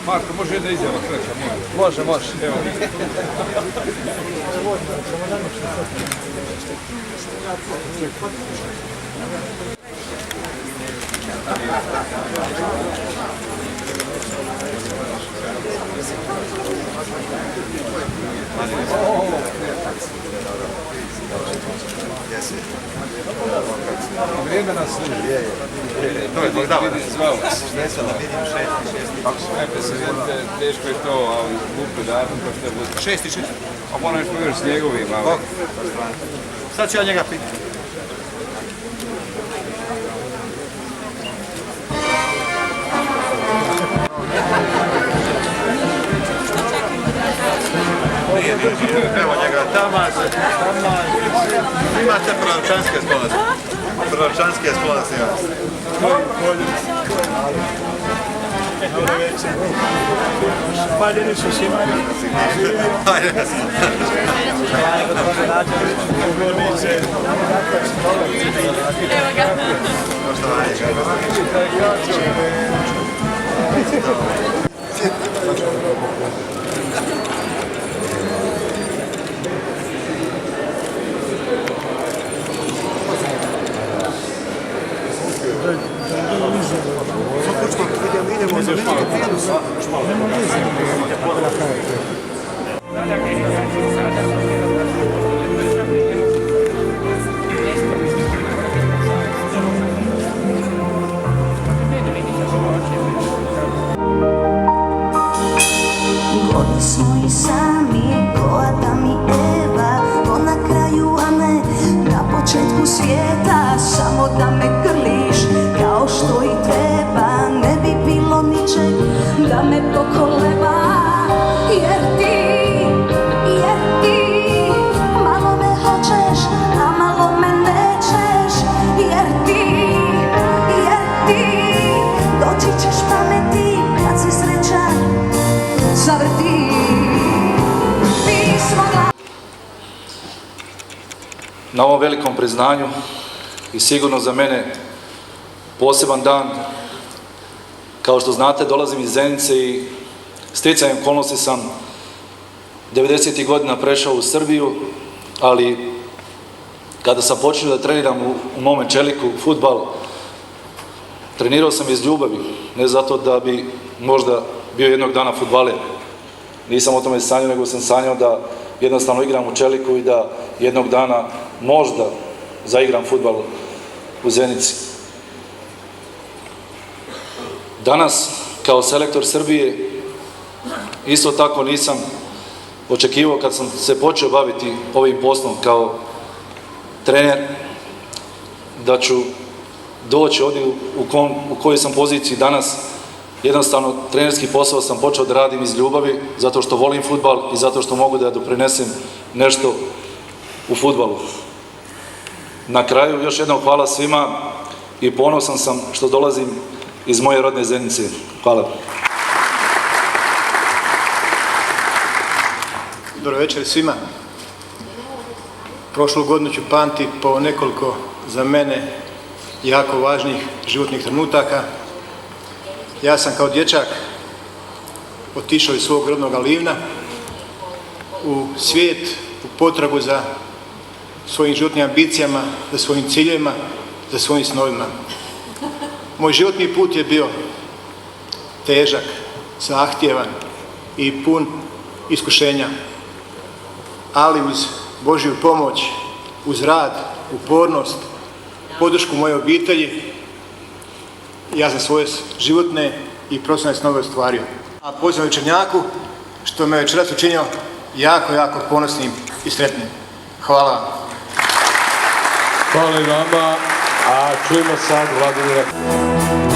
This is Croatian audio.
Marko, može jedna izjava kraća? Može. Evo. Vrijeme nas služi. To je Bogdana. Zvao vas. Teško je to, ali glupo datum pa što bude. 6.4. A moram još pogledati s njegovim, ali... Sad ću ja njega pitati. Evo njega, tamo imate proročanske spolnosti. Proročanske spolnosti imate. Paljeni su svima. Evo ga. Idemo za Godi smo i sami, ko Adam i Eva, ko na kraju, a ne na početku svijeta. Samo da me grliš kao što i treba, ne bi bilo ničeg da me pokoleba. Jer ti malo me hoćeš, a malo me nećeš. Jer ti doći ćeš pameti kad si srećan. Zavrti pismo. Na ovom velikom priznanju i sigurno za mene poseban dan. Kao što znate, dolazim iz Zenice i sticajem okolnosti sam 90. godina prešao u Srbiju, ali kada sam počeo da treniram u mome Čeliku fudbal, trenirao sam iz ljubavi, ne zato da bi možda bio jednog dana fudbaler. Nisam o tome sanjao, nego sam sanjao da jednostavno igram u Čeliku i da jednog dana možda zaigram fudbal u Zenici. Danas, kao selektor Srbije, isto tako nisam očekivao kad sam se počeo baviti ovim poslom kao trener, da ću doći ovdje u kojoj sam poziciji danas. Jednostavno, trenerski posao sam počeo da radim iz ljubavi, zato što volim fudbal i zato što mogu da doprinesem nešto u fudbalu. Na kraju, još jednom hvala svima i ponosan sam što dolazim iz moje rodne Zenice. Hvala. Dobro večer svima. Prošlu godinu ću pamtiti po nekoliko za mene jako važnih životnih trenutaka. Ja sam kao dječak otišao iz svog rodnog Livna u svijet, u potragu za svojim životnim ambicijama, za svojim ciljevima, za svojim snovima. Moj životni put je bio težak, zahtjevan i pun iskušenja, ali uz Božju pomoć, uz rad, upornost, podršku moje obitelji, ja sam svoje životne i profesionalne snove ostvario. A pozivam Večernjaku, što me večeras učinio jako ponosnim i sretnim. Hvala vam. Hvala i vama, a čujemo sad Vladimira.